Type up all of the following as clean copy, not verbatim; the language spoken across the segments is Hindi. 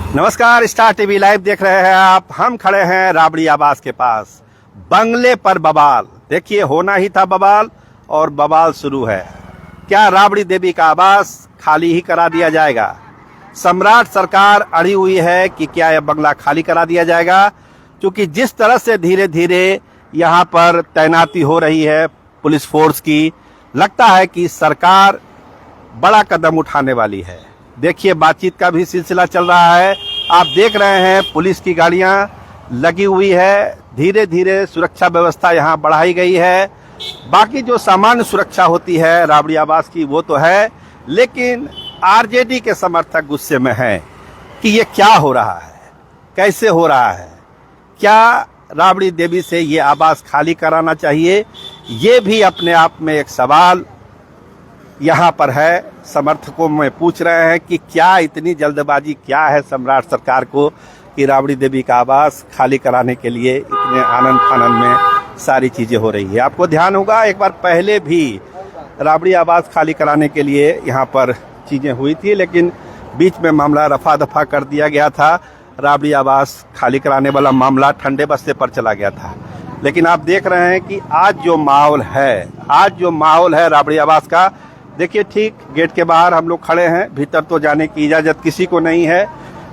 नमस्कार, स्टार टीवी लाइव देख रहे हैं आप। हम खड़े हैं राबड़ी आवास के पास। बंगले पर बवाल, देखिए होना ही था बवाल और बवाल शुरू है। क्या राबड़ी देवी का आवास खाली ही करा दिया जाएगा? सम्राट सरकार अड़ी हुई है कि क्या यह बंगला खाली करा दिया जाएगा, क्योंकि जिस तरह से धीरे धीरे यहाँ पर तैनाती हो रही है पुलिस फोर्स की, लगता है कि सरकार बड़ा कदम उठाने वाली है। देखिए बातचीत का भी सिलसिला चल रहा है। आप देख रहे हैं पुलिस की गाड़ियां लगी हुई है। धीरे धीरे सुरक्षा व्यवस्था यहां बढ़ाई गई है। बाकी जो सामान्य सुरक्षा होती है राबड़ी आवास की वो तो है, लेकिन आरजेडी के समर्थक गुस्से में हैं कि ये क्या हो रहा है, कैसे हो रहा है, क्या राबड़ी देवी से ये आवास खाली कराना चाहिए? ये भी अपने आप में एक सवाल यहाँ पर है। समर्थकों में पूछ रहे हैं कि क्या इतनी जल्दबाजी क्या है सम्राट सरकार को कि राबड़ी देवी का आवास खाली कराने के लिए इतने आनंद फानंद में सारी चीजें हो रही है। आपको ध्यान होगा एक बार पहले भी राबड़ी आवास खाली कराने के लिए यहाँ पर चीजें हुई थी, लेकिन बीच में मामला रफा दफा कर दिया गया था। राबड़ी आवास खाली कराने वाला मामला ठंडे बस्ते पर चला गया था। लेकिन आप देख रहे हैं कि आज जो माहौल है राबड़ी आवास का, देखिए ठीक गेट के बाहर हम लोग खड़े हैं। भीतर तो जाने की इजाजत किसी को नहीं है।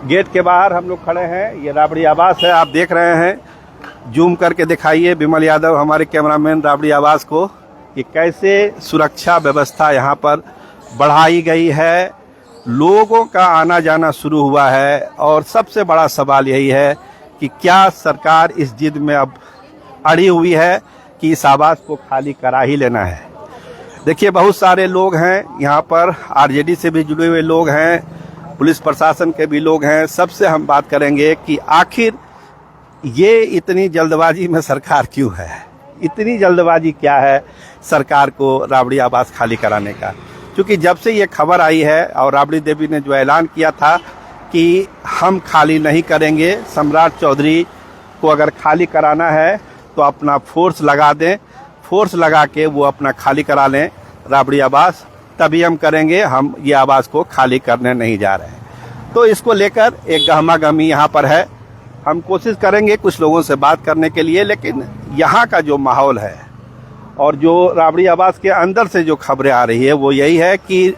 गेट के बाहर हम लोग खड़े हैं। ये राबड़ी आवास है, आप देख रहे हैं। जूम करके दिखाइए विमल यादव हमारे कैमरामैन राबड़ी आवास को कि कैसे सुरक्षा व्यवस्था यहाँ पर बढ़ाई गई है। लोगों का आना जाना शुरू हुआ है और सबसे बड़ा सवाल यही है कि क्या सरकार इस जिद में अब अड़ी हुई है कि इस आवास को खाली करा ही लेना है। देखिए बहुत सारे लोग हैं यहाँ पर, आरजेडी से भी जुड़े हुए लोग हैं, पुलिस प्रशासन के भी लोग हैं। सबसे हम बात करेंगे कि आखिर ये इतनी जल्दबाजी में सरकार क्यों है, इतनी जल्दबाजी क्या है सरकार को राबड़ी आवास खाली कराने का। क्योंकि जब से ये खबर आई है और राबड़ी देवी ने जो ऐलान किया था कि हम खाली नहीं करेंगे, सम्राट चौधरी को अगर खाली कराना है तो अपना फोर्स लगा दें, फोर्स लगा के वो अपना खाली करा लें राबड़ी आवास, तभी हम करेंगे, हम ये आवास को खाली करने नहीं जा रहे हैं। तो इसको लेकर एक गहमा गहमी यहाँ पर है। हम कोशिश करेंगे कुछ लोगों से बात करने के लिए, लेकिन यहाँ का जो माहौल है और जो राबड़ी आवास के अंदर से जो खबरें आ रही है वो यही है कि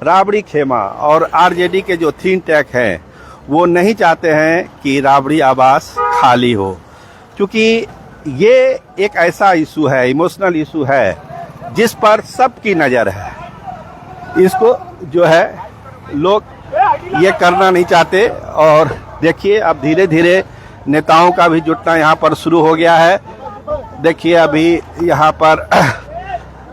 राबड़ी खेमा और आरजेडी के जो थिंक टैंक हैं वो नहीं चाहते हैं कि राबड़ी आवास खाली हो, क्योंकि ये एक ऐसा इशू है, इमोशनल इशू है जिस पर सबकी नज़र है। इसको जो है लोग ये करना नहीं चाहते। और देखिए अब धीरे धीरे नेताओं का भी जुटना यहाँ पर शुरू हो गया है। देखिए अभी यहाँ पर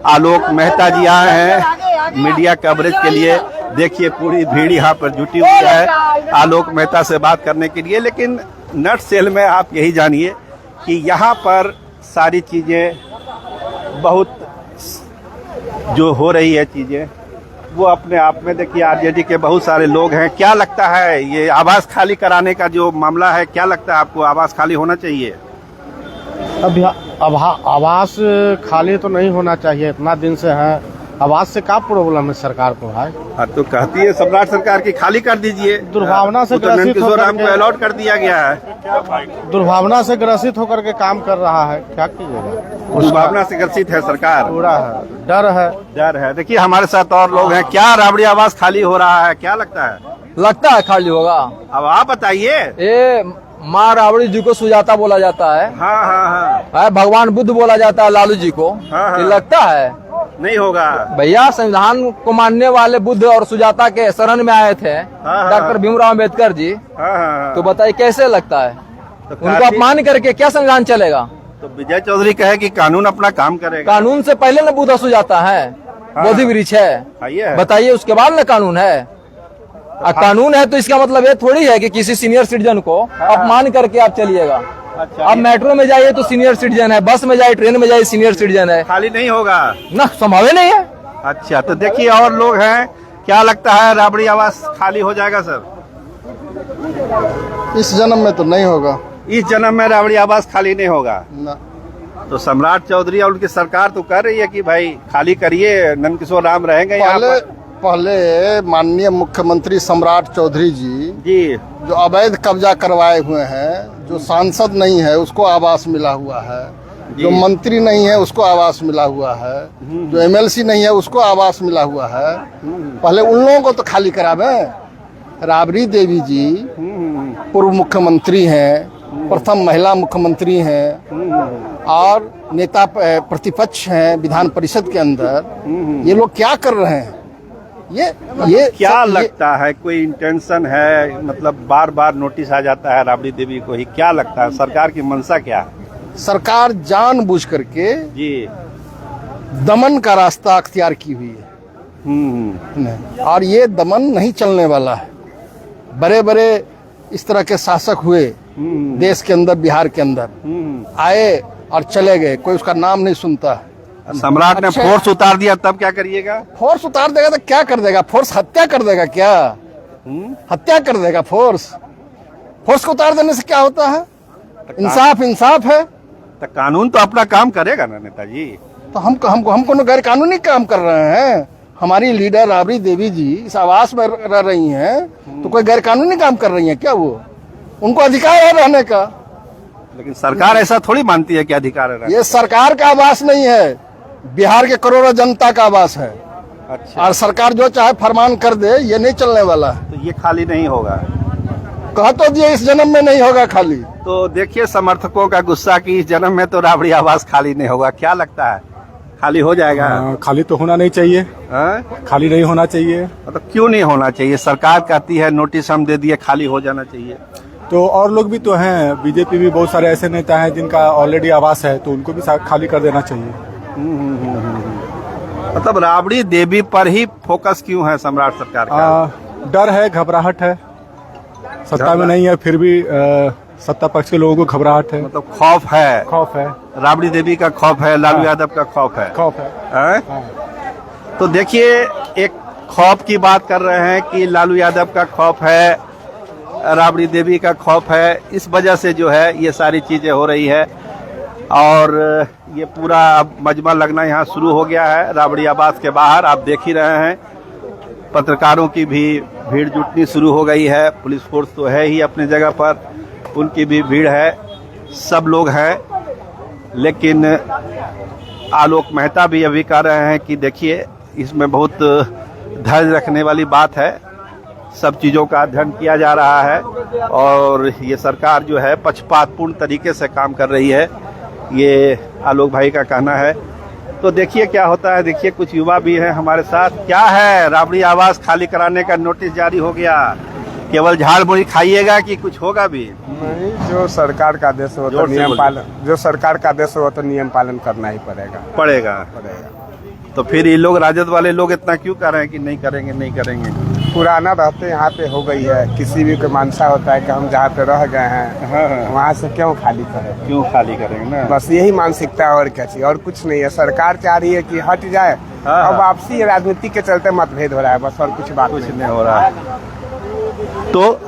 आलोक मेहता जी आए हैं मीडिया कवरेज के लिए। देखिए पूरी भीड़ यहाँ पर जुटी हुई है आलोक मेहता से बात करने के लिए। लेकिन नट सेल में आप यही जानिए कि यहाँ पर सारी चीज़ें बहुत जो हो रही है चीज़ें वो अपने आप में, देखिए आरजेडी के बहुत सारे लोग हैं। क्या लगता है ये आवास खाली कराने का जो मामला है, क्या लगता है आपको आवास खाली होना चाहिए? अब आवास खाली तो नहीं होना चाहिए, इतना दिन से है। आवास से क्या प्रॉब्लम है सरकार को भाई? तो कहती है सम्राट सरकार की खाली कर दीजिए। दुर्भावना से ग्रसित होकर को अलॉट कर दिया गया है। दुर्भावना से ग्रसित होकर के काम कर रहा है, क्या कीजिएगा। दुर्भावना से ग्रसित है सरकार, पूरा है, डर है। देखिए हमारे साथ और लोग हैं। क्या राबड़ी आवास खाली हो रहा है, क्या लगता है? लगता है खाली होगा। अब आप बताइए। ये माँ राबड़ी जी को सुजाता बोला जाता है। हाँ। भगवान बुद्ध बोला जाता है लालू जी को। हाँ। ये लगता है नहीं होगा भैया। संविधान को मानने वाले बुद्ध और सुजाता के शरण में आए थे डॉक्टर भीमराव अम्बेडकर जी। तो बताइए कैसे लगता है? तो उनको अपमान करके क्या संविधान चलेगा? तो विजय चौधरी कहे कि कानून अपना काम करेगा। कानून से पहले न बुद्ध सुजाता है, बोधि वृक्ष है। बताइए उसके बाद न कानून है। कानून है तो इसका मतलब ये थोड़ी है कि किसी सीनियर सिटीजन को अपमान करके आप चलिएगा। अच्छा, आप मेट्रो में जाइए तो सीनियर सिटीजन है, बस में जाइए, ट्रेन में जाइए, सीनियर सिटीजन है। खाली नहीं होगा ना, संभव नहीं है। अच्छा, तो देखिए और लोग हैं। क्या लगता है राबड़ी आवास खाली हो जाएगा सर? इस जन्म में तो नहीं होगा। इस जन्म में राबड़ी आवास खाली नहीं होगा ना। तो सम्राट चौधरी और उनकी सरकार तो कर रही है कि भाई खाली करिए, नंदकिशोर राम रहेंगे यहाँ पर। पहले माननीय मुख्यमंत्री सम्राट चौधरी जी जो अवैध कब्जा करवाए हुए हैं, जो सांसद नहीं है उसको आवास मिला हुआ है, जो मंत्री नहीं है उसको आवास मिला हुआ है, जो एमएलसी नहीं है उसको आवास मिला हुआ है, पहले उन लोगों को तो खाली करावे। राबड़ी देवी जी पूर्व मुख्यमंत्री हैं, प्रथम महिला मुख्यमंत्री हैं और नेता प्रतिपक्ष हैं विधान परिषद के अंदर। ये लोग क्या कर रहे हैं? ये क्या लगता है, कोई इंटेंशन है? मतलब बार बार नोटिस आ जाता है राबड़ी देवी को ही, क्या लगता है सरकार की मंशा क्या है? सरकार जानबूझ करके जी दमन का रास्ता अख्तियार की हुई है और ये दमन नहीं चलने वाला है। बड़े बड़े इस तरह के शासक हुए देश के अंदर, बिहार के अंदर आए और चले गए, कोई उसका नाम नहीं सुनता। सम्राट ने फोर्स उतार दिया, तब क्या करिएगा? फोर्स उतार देगा तो क्या कर देगा? फोर्स हत्या कर देगा क्या? हत्या कर देगा फोर्स? फोर्स को उतार देने से क्या होता है? इंसाफ इंसाफ है। तो कानून तो अपना काम करेगा ना नेताजी। तो हम कोनो गैर कानूनी काम कर रहे हैं? हमारी लीडर राबड़ी देवी जी इस आवास में रह रही हैं, तो कोई गैर कानूनी काम कर रही हैं क्या? वो उनको अधिकार है रहने का। लेकिन सरकार ऐसा थोड़ी मानती है कि अधिकार है। ये सरकार का आवास नहीं है, बिहार के करोड़ों जनता का आवास है। अच्छा। और सरकार जो चाहे फरमान कर दे, ये नहीं चलने वाला। तो ये खाली नहीं होगा? कह तो दिए इस जन्म में नहीं होगा खाली। तो देखिए समर्थकों का गुस्सा कि इस जन्म में तो राबड़ी आवास खाली नहीं होगा। क्या लगता है, खाली हो जाएगा? खाली तो होना नहीं चाहिए। खाली नहीं होना चाहिए। मतलब क्यों नहीं होना चाहिए? सरकार कहती है नोटिस हम दे दिए, खाली हो जाना चाहिए। तो और लोग भी तो हैं, बीजेपी भी बहुत सारे ऐसे नेता हैं जिनका ऑलरेडी आवास है, तो उनको भी खाली कर देना चाहिए। मतलब राबड़ी देवी पर ही फोकस क्यों है सम्राट सरकार का? डर है, घबराहट है। सत्ता में नहीं है फिर भी सत्ता पक्ष के लोगों को घबराहट है। मतलब खौफ है। खौफ है, राबड़ी देवी का खौफ है, लालू यादव का खौफ है। खौफ है। तो देखिए एक खौफ की बात कर रहे हैं कि लालू यादव का खौफ है, राबड़ी देवी का खौफ है। इस वजह से जो है ये सारी चीजें हो रही है और ये पूरा अब मजमा लगना यहाँ शुरू हो गया है राबड़ी आवास के बाहर। आप देख ही रहे हैं पत्रकारों की भी भीड़ जुटनी शुरू हो गई है। पुलिस फोर्स तो है ही अपनी जगह पर, उनकी भी भीड़ है, सब लोग हैं। लेकिन आलोक मेहता भी अभी कह रहे हैं कि देखिए इसमें बहुत धैर्य रखने वाली बात है, सब चीज़ों का अध्ययन किया जा रहा है और ये सरकार जो है पक्षपातपूर्ण तरीके से काम कर रही है, ये आलोक भाई का कहना है। तो देखिए क्या होता है। देखिए कुछ युवा भी हैं हमारे साथ। क्या है, राबड़ी आवास खाली कराने का नोटिस जारी हो गया, केवल झाड़ मुड़ी खाइएगा कि कुछ होगा भी? नहीं, जो सरकार का आदेश हो तो नियम पालन, जो सरकार का आदेश हो तो नियम पालन करना ही पड़ेगा। तो फिर ये लोग राजद वाले लोग इतना क्यों कर रहे हैं कि नहीं करेंगे नहीं करेंगे? पुराना रहते यहाँ पे हो गई है, किसी भी को मानसा होता है कि हम जहाँ पे रह गए हैं वहाँ से क्यों खाली करेंगे ना? बस यही मानसिकता है और क्या चाहिए, और कुछ नहीं है। सरकार चाह रही है कि हट जाए, अब आपसी राजनीति के चलते मतभेद हो रहा है बस, और कुछ बात नहीं हो रहा है। तो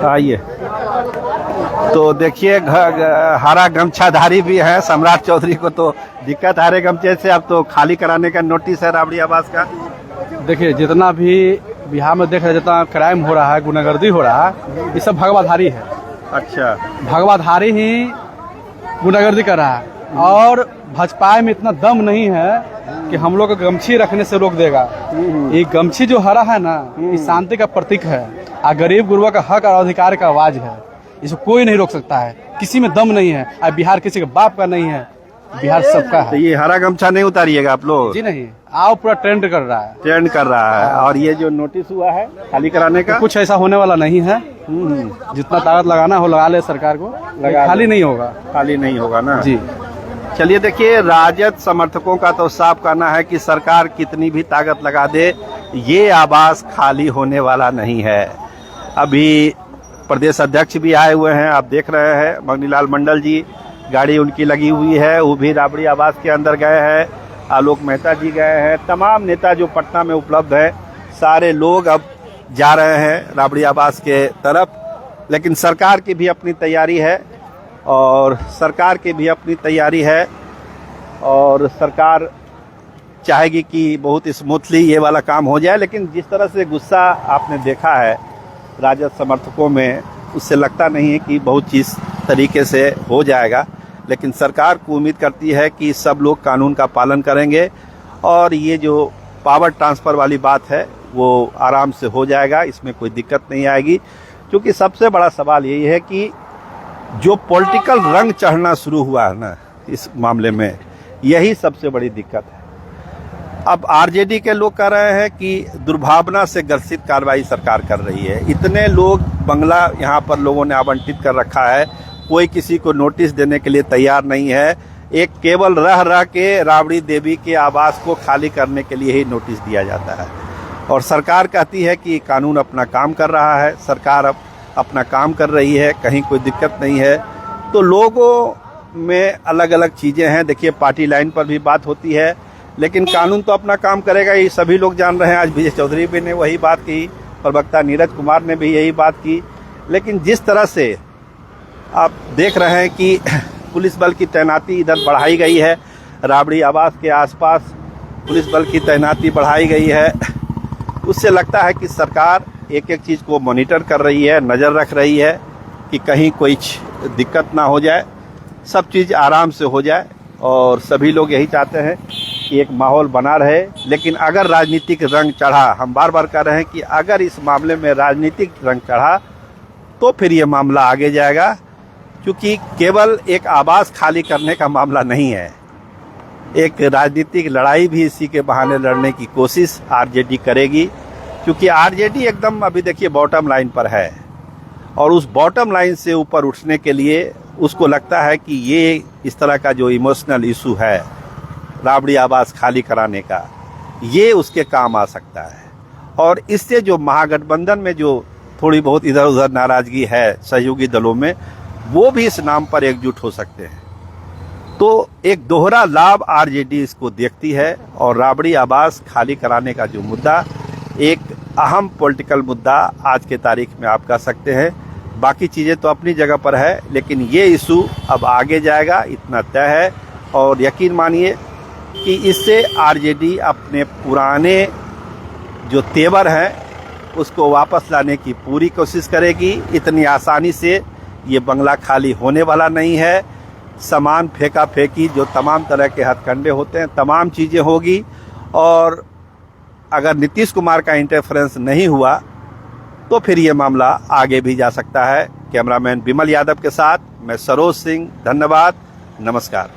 आइए, तो देखिए हरा गमछाधारी भी है सम्राट चौधरी को तो दिक्कत हरे गमछे से। अब तो खाली कराने का नोटिस है राबड़ी आवास का। देखिए जितना भी बिहार में देख रहे, जितना क्राइम हो रहा है, गुंडागर्दी हो रहा है, ये सब भगवाधारी है। अच्छा, भगवाधारी ही गुंडागर्दी कर रहा है और भाजपा में इतना दम नहीं है कि हम लोग को गमछी रखने से रोक देगा। ये गमछी जो हरा है ना, ये शांति का प्रतीक है और गरीब गुरबा का हक और अधिकार का आवाज है। इसको कोई नहीं रोक सकता है, किसी में दम नहीं है। और बिहार किसी के बाप का नहीं है, बिहार सबका है। तो ये हरा गमछा नहीं उतारिएगा आप लोग? जी नहीं, आओ पूरा ट्रेंड कर रहा है, ट्रेंड कर रहा है। और ये जो नोटिस हुआ है खाली कराने का, कुछ ऐसा होने वाला नहीं है। जितना ताकत लगाना हो लगा ले सरकार को, खाली नहीं होगा। खाली नहीं होगा ना जी। चलिए देखिए, राजद समर्थकों का तो साफ कहना है कि सरकार कितनी भी ताकत लगा दे, ये आवास खाली होने वाला नहीं है। अभी प्रदेश अध्यक्ष भी आए हुए हैं, आप देख रहे हैं मगनीलाल मंडल जी, गाड़ी उनकी लगी हुई है, वो भी राबड़ी आवास के अंदर गए हैं। आलोक मेहता जी गए हैं, तमाम नेता जो पटना में उपलब्ध है, सारे लोग अब जा रहे हैं राबड़ी आवास के तरफ। लेकिन सरकार की भी अपनी तैयारी है और सरकार की भी अपनी तैयारी है और सरकार चाहेगी कि बहुत स्मूथली ये वाला काम हो जाए, लेकिन जिस तरह से गुस्सा आपने देखा है राजद समर्थकों में, उससे लगता नहीं है कि बहुत चीज़ तरीके से हो जाएगा। लेकिन सरकार को उम्मीद करती है कि सब लोग कानून का पालन करेंगे और ये जो पावर ट्रांसफ़र वाली बात है वो आराम से हो जाएगा, इसमें कोई दिक्कत नहीं आएगी। क्योंकि सबसे बड़ा सवाल यही है कि जो पॉलिटिकल रंग चढ़ना शुरू हुआ है ना इस मामले में, यही सबसे बड़ी दिक्कत है। अब आरजेडी के लोग कह रहे हैं कि दुर्भावना से ग्रसित कार्रवाई सरकार कर रही है। इतने लोग बंगला यहाँ पर लोगों ने आवंटित कर रखा है, कोई किसी को नोटिस देने के लिए तैयार नहीं है। एक केवल रह के राबड़ी देवी के आवास को खाली करने के लिए ही नोटिस दिया जाता है और सरकार कहती है कि कानून अपना काम कर रहा है, सरकार अब अपना काम कर रही है, कहीं कोई दिक्कत नहीं है। तो लोगों में अलग अलग चीज़ें हैं। देखिए, पार्टी लाइन पर भी बात होती है, लेकिन कानून तो अपना काम करेगा, ये सभी लोग जान रहे हैं। आज विजय चौधरी भी ने वही बात की, प्रवक्ता नीरज कुमार ने भी यही बात की। लेकिन जिस तरह से आप देख रहे हैं कि पुलिस बल की तैनाती इधर बढ़ाई गई है, राबड़ी आवास के आसपास पुलिस बल की तैनाती बढ़ाई गई है, उससे लगता है कि सरकार एक एक चीज़ को मॉनिटर कर रही है, नज़र रख रही है कि कहीं कोई दिक्कत ना हो जाए, सब चीज़ आराम से हो जाए। और सभी लोग यही चाहते हैं कि एक माहौल बना रहे। लेकिन अगर राजनीतिक रंग चढ़ा, हम बार बार कह रहे हैं कि अगर इस मामले में राजनीतिक रंग चढ़ा तो फिर ये मामला आगे जाएगा, क्योंकि केवल एक आवास खाली करने का मामला नहीं है, एक राजनीतिक लड़ाई भी इसी के बहाने लड़ने की कोशिश आरजेडी करेगी। क्योंकि आरजेडी एकदम अभी देखिए बॉटम लाइन पर है और उस बॉटम लाइन से ऊपर उठने के लिए उसको लगता है कि ये इस तरह का जो इमोशनल इशू है राबड़ी आवास खाली कराने का, ये उसके काम आ सकता है। और इससे जो महागठबंधन में जो थोड़ी बहुत इधर उधर नाराजगी है सहयोगी दलों में, वो भी इस नाम पर एकजुट हो सकते हैं। तो एक दोहरा लाभ आरजेडी इसको देखती है और राबड़ी आवास खाली कराने का जो मुद्दा एक अहम पॉलिटिकल मुद्दा आज के तारीख में आप कह सकते हैं। बाकी चीज़ें तो अपनी जगह पर है, लेकिन ये इशू अब आगे जाएगा, इतना तय है। और यकीन मानिए कि इससे आरजेडी अपने पुराने जो तेवर हैं उसको वापस लाने की पूरी कोशिश करेगी। इतनी आसानी से ये बंगला खाली होने वाला नहीं है। सामान फेंका फेंकी, जो तमाम तरह के हथकंडे होते हैं, तमाम चीज़ें होगी। और अगर नीतीश कुमार का इंटरफेरेंस नहीं हुआ तो फिर ये मामला आगे भी जा सकता है। कैमरामैन विमल यादव के साथ मैं सरोज सिंह, धन्यवाद, नमस्कार।